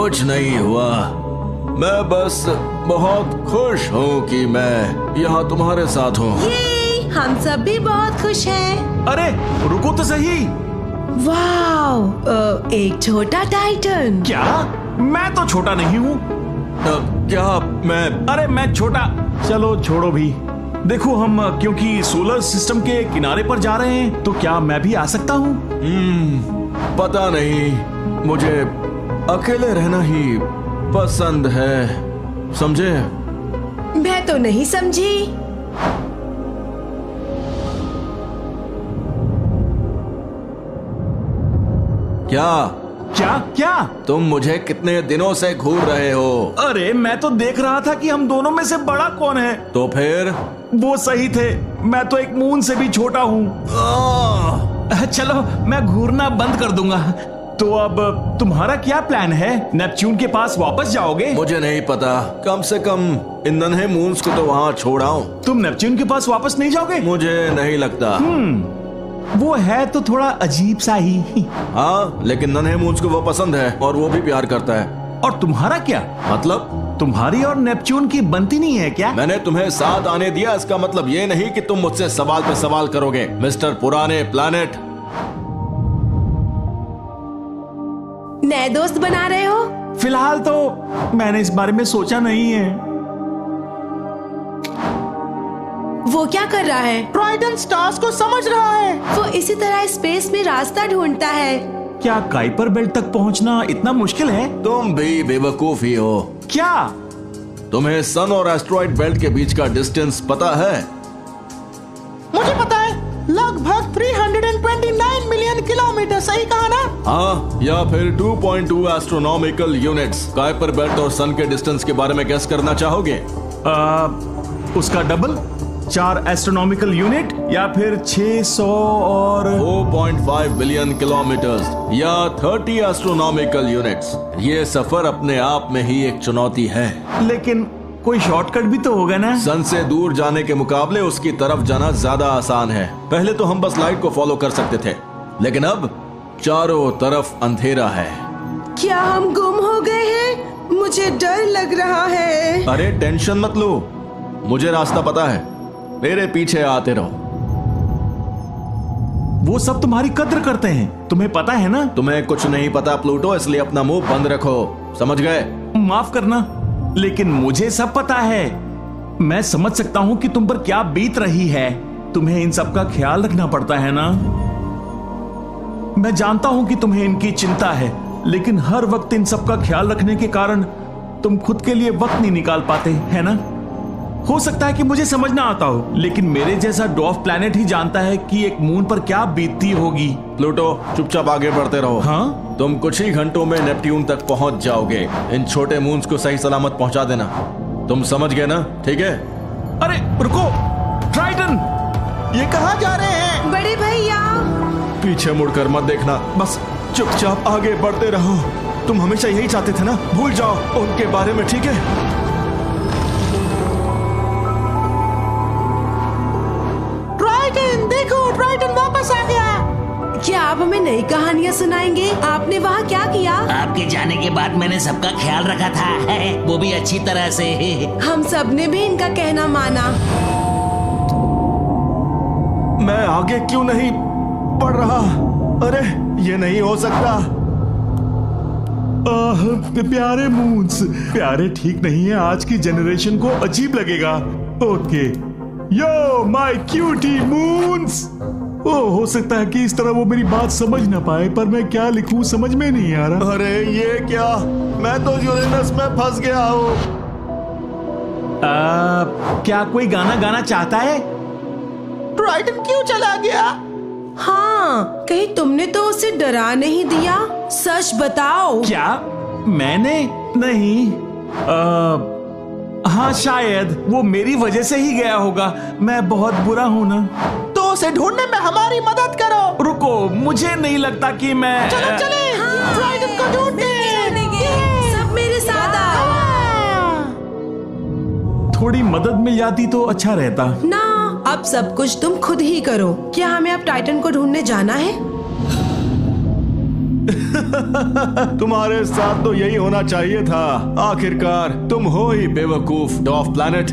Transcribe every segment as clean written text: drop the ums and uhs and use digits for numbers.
कुछ नहीं हुआ। मैं बस बहुत खुश हूँ कि मैं यहाँ तुम्हारे साथ हूँ। ये हम सब भी बहुत खुश हैं। अरे रुको तो सही। वाव, एक छोटा टाइटन। क्या? मैं तो छोटा नहीं हूँ। क्या मैं? अरे मैं छोटा। चलो छोड़ो भी। देखो हम क्योंकि सोलर सिस्टम के किनारे पर जा रहे हैं तो क्या मैं भी आ सकता हूँ? पता नहीं, मुझे अकेले रहना ही पसंद है, समझे? मैं तो नहीं समझी। क्या? क्या क्या? तुम मुझे कितने दिनों से घूर रहे हो? अरे मैं तो देख रहा था कि हम दोनों में से बड़ा कौन है। तो फिर? वो सही थे, मैं तो एक मून से भी छोटा हूँ। चलो मैं घूरना बंद कर दूंगा। तो अब तुम्हारा क्या प्लान है? नेपच्यून के पास वापस जाओगे? मुझे नहीं पता, कम से कम इन नन्हे मून्स को तो वहाँ छोड़ आऊं। तुम नेपच्यून के पास वापस नहीं जाओगे? मुझे नहीं लगता। वो है तो थोड़ा अजीब सा ही। हाँ, लेकिन नन्हे मून्स को वो पसंद है और वो भी प्यार करता है। और तुम्हारा क्या मतलब? तुम्हारी और नेपच्यून की बनती नहीं है क्या? मैंने तुम्हें साथ आने दिया, इसका मतलब ये नहीं कि तुम मुझसे सवाल पे सवाल करोगे, मिस्टर पुराने प्लैनेट। नए दोस्त बना रहे हो? फिलहाल तो मैंने इस बारे में सोचा नहीं है। वो क्या कर रहा है? ट्राइडन स्टार्स को समझ रहा है। वो इसी तरह स्पेस में रास्ता ढूंढता है। क्या काइपर बेल्ट तक पहुंचना इतना मुश्किल है? तुम भी बेवकूफ ही हो। क्या? तुम्हें सन और एस्ट्रॉइड बेल्ट के बीच का डिस्टेंस पता है? मुझे पता है, लगभग 329 मिलियन किलोमीटर। सही कहा ना? हाँ, या फिर 2.2 एस्ट्रोनॉमिकल यूनिट्स। काइपर बेल्ट और सन के डिस्टेंस के बारे में गेस करना चाहोगे? उसका डबल, 4 एस्ट्रोनॉमिकल यूनिट, या फिर 600 और 4.5 बिलियन किलोमीटर्स, या 30 एस्ट्रोनॉमिकल यूनिट्स। ये सफर अपने आप में ही एक चुनौती है। लेकिन कोई शॉर्टकट भी तो होगा ना? सन से दूर जाने के मुकाबले उसकी तरफ जाना ज्यादा आसान है। पहले तो हम बस लाइट को फॉलो कर सकते थे, लेकिन अब चारों तरफ अंधेरा है। क्या हम गुम हो गए हैं? मुझे डर लग रहा है। अरे टेंशन मत लो, मुझे रास्ता पता है, मेरे पीछे आते रहो। वो सब तुम्हारी कद्र करते हैं, तुम्हें पता है ना? तुम्हें कुछ नहीं पता प्लूटो, इसलिए अपना मुंह बंद रखो, समझ गए? माफ करना, लेकिन मुझे सब पता है। मैं समझ सकता हूँ कि तुम पर क्या बीत रही है। तुम्हें इन सब का ख्याल रखना पड़ता है ना? मैं जानता हूँ कि तुम्हें इनकी चिंता है, लेकिन हर वक्त इन सब का ख्याल रखने के कारण तुम खुद के लिए वक्त नहीं निकाल पाते, है ना? हो सकता है कि मुझे समझ ना आता हो, लेकिन मेरे जैसा डॉफ प्लैनेट ही जानता है कि एक मून पर क्या बीतती होगी। प्लूटो, चुपचाप आगे बढ़ते रहो। हाँ? तुम कुछ ही घंटों में नेपट्यून तक पहुंच जाओगे। इन छोटे मून्स को सही सलामत पहुंचा देना। तुम समझ गए ना? ठीक है? अरे रुको, ट्राइटन! ये कहाँ जा रहे हैं? बड़े भैया, पीछे मुड़कर मत देखना, बस चुपचाप आगे बढ़ते रहो। तुम हमेशा यही चाहते थे ना? भूल जाओ उनके बारे में, ठीक है? ट्राइडन देखो, ट्राइडन वापस आ गया। क्या आप हमें नई कहानियाँ सुनाएंगे? आपने वहाँ क्या किया? आपके जाने के बाद मैंने सबका ख्याल रखा था, वो भी अच्छी तरह से। हम सब ने भी इनका कहना माना। मैं आगे क्यों नहीं बढ़ रहा? अरे ये नहीं हो सकता। प्यारे मून्स, प्यारे ठीक नहीं है, आज की जनरेशन को अजीब लगेगा। Okay, yo my cutie moons. हो सकता है कि इस तरह वो मेरी बात समझ ना पाए, पर मैं क्या लिखूं समझ में नहीं आ रहा। अरे ये क्या? मैं तो यूरेनस में फंस गया हूँ। क्या कोई गाना गाना चाहता है? ट्राइडन क्यों चला गया? हाँ, कहीं तुमने तो उसे डरा नहीं दिया? सच बताओ। क्या मैंने? नहीं। हाँ शायद वो मेरी वजह से ही गया होगा। मैं बहुत बुरा हूँ ना। तो उसे ढूंढने में हमारी मदद करो। रुको, मुझे नहीं लगता कि मैं। चलो चले, ट्राइडन को ढूंढने। सब मेरे साथ आओ। थोड़ी मदद मिल जाती तो अच्छा रहता ना, अब सब कुछ तुम खुद ही करो। क्या हमें अब टाइटन को ढूंढने जाना है? तुम्हारे साथ तो यही होना चाहिए था। आखिरकार तुम हो ही बेवकूफ डॉफ प्लैनेट।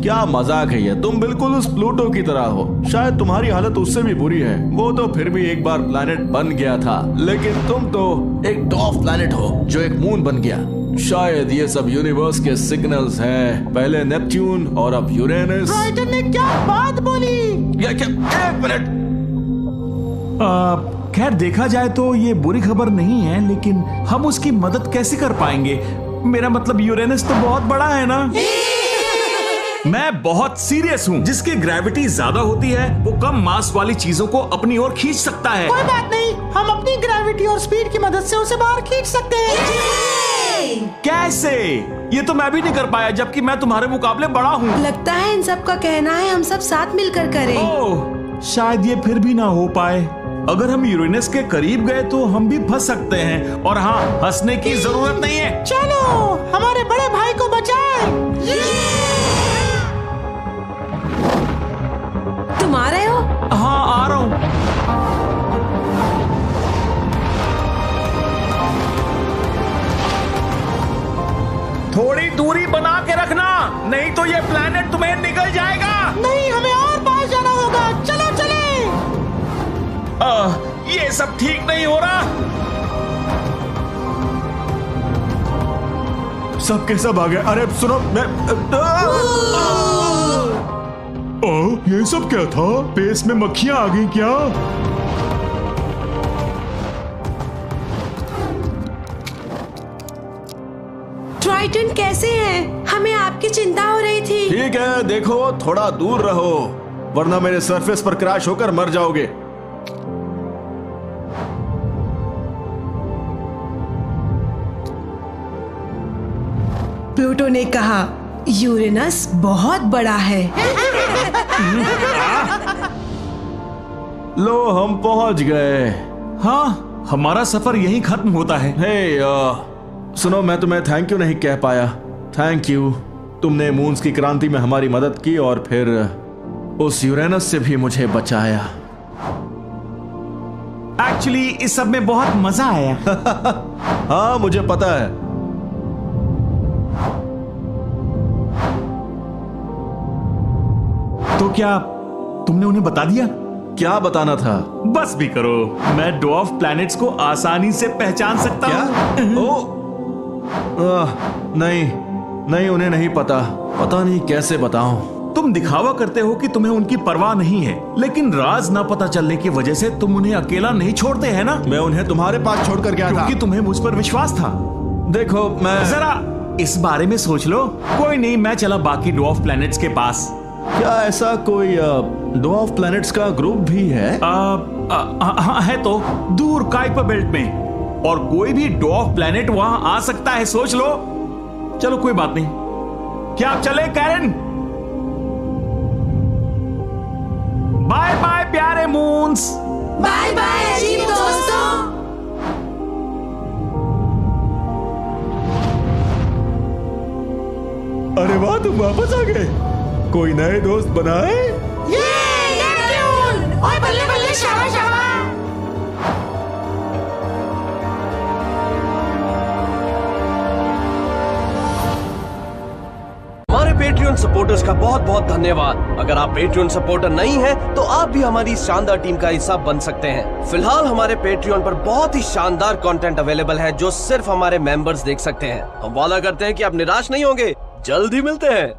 क्या मजाक है ये, तुम बिल्कुल उस प्लूटो की तरह हो। शायद तुम्हारी हालत उससे भी बुरी है। वो तो फिर भी एक बार प्लैनेट बन गया था, लेकिन तुम तो एक डॉफ प्लैनेट हो जो एक मून बन गया। शायद ये सब यूनिवर्स के सिग्नल्स हैं। पहले नेपच्यून और अब यूरेनस। ट्राइटन ने क्या बात बोली? क्या क्या? एक मिनट। खैर देखा जाए तो ये बुरी खबर नहीं है, लेकिन हम उसकी मदद कैसे कर पाएंगे? मेरा मतलब यूरेनस तो बहुत बड़ा है ना। मैं बहुत सीरियस हूँ। जिसकी ग्रेविटी ज्यादा होती है वो कम मास वाली चीजों को अपनी ओर खींच सकता है। कोई बात नहीं, हम अपनी ग्रेविटी और स्पीड की मदद से उसे बाहर खींच सकते हैं। कैसे? ये तो मैं भी नहीं कर पाया, जबकि मैं तुम्हारे मुकाबले बड़ा हूँ। लगता है इन सब का कहना है हम सब साथ मिलकर करें। ओह, शायद ये फिर भी ना हो पाए। अगर हम यूरेनस के करीब गए तो हम भी फंस सकते हैं। और हाँ, हंसने की जरूरत नहीं है। चलो हमारे बड़े भाई को बचाएं। तुम आ रहे हो? हाँ, आ रहा हूँ। थोड़ी दूरी बना के रखना, नहीं तो ये प्लेनेट तुम्हें निगल जाएगा। नहीं, हमें और पास जाना होगा। चलो चले। ये सब ठीक नहीं हो रहा। सब के सब आ गए। अरे सुनो, मैं ये सब क्या था? पेस में मक्खियां आ गई क्या? ट्राइटन कैसे हैं? हमें आपकी चिंता हो रही थी। ठीक है, देखो थोड़ा दूर रहो, वरना मेरे सरफेस पर क्रैश होकर मर जाओगे। प्लूटो ने कहा यूरेनस बहुत बड़ा है। लो, हम पहुंच गए। हाँ, हमारा सफर यहीं खत्म होता है। हे सुनो, मैं तुम्हें थैंक यू नहीं कह पाया। थैंक यू, तुमने मून्स की क्रांति में हमारी मदद की और फिर उस यूरेनस से भी मुझे बचाया। एक्चुअली इस सब में बहुत मजा आया। हाँ, मुझे पता है। तो क्या तुमने उन्हें बता दिया? क्या बताना था? बस भी करो, मैं ड्वार्फ प्लैनेट्स को आसानी से पहचान सकता हूँ। नहीं नहीं, उन्हें नहीं पता। पता नहीं कैसे बताऊं। तुम दिखावा करते हो कि तुम्हें उनकी परवाह नहीं है, लेकिन राज ना पता चलने की वजह से तुम उन्हें अकेला नहीं छोड़ते हैं ना? मैं उन्हें तुम्हारे पास छोड़कर गया था क्योंकि तुम्हें मुझ पर विश्वास था। देखो, मैं जरा इस बारे में सोच लो। कोई नहीं, मैं चला बाकी ड्वार्फ प्लैनेट्स के पास। क्या ऐसा कोई ड्वार्फ प्लैनेट्स का ग्रुप भी है? हाँ है तो, दूर काइपर बेल्ट में। और कोई भी ड्वार्फ प्लैनेट वहां आ सकता है, सोच लो। चलो कोई बात नहीं, क्या आप चले कैरन? बाय बाय प्यारे मून्स। बाय बाय अजीब दोस्तों। अरे वाह, तुम वापस आ गए। कोई नए दोस्त बनाए? ये नेपच्यून! ओए बल्ले बल्ले, शाबाश शाबाश। हमारे पेट्रियन सपोर्टर्स का बहुत बहुत धन्यवाद। अगर आप पेट्रियन सपोर्टर नहीं हैं, तो आप भी हमारी इस शानदार टीम का हिस्सा बन सकते हैं। फिलहाल हमारे पेट्रियन पर बहुत ही शानदार कंटेंट अवेलेबल है जो सिर्फ हमारे मेंबर्स देख सकते हैं। हम वादा करते हैं कि आप निराश नहीं होंगे। जल्द ही मिलते हैं।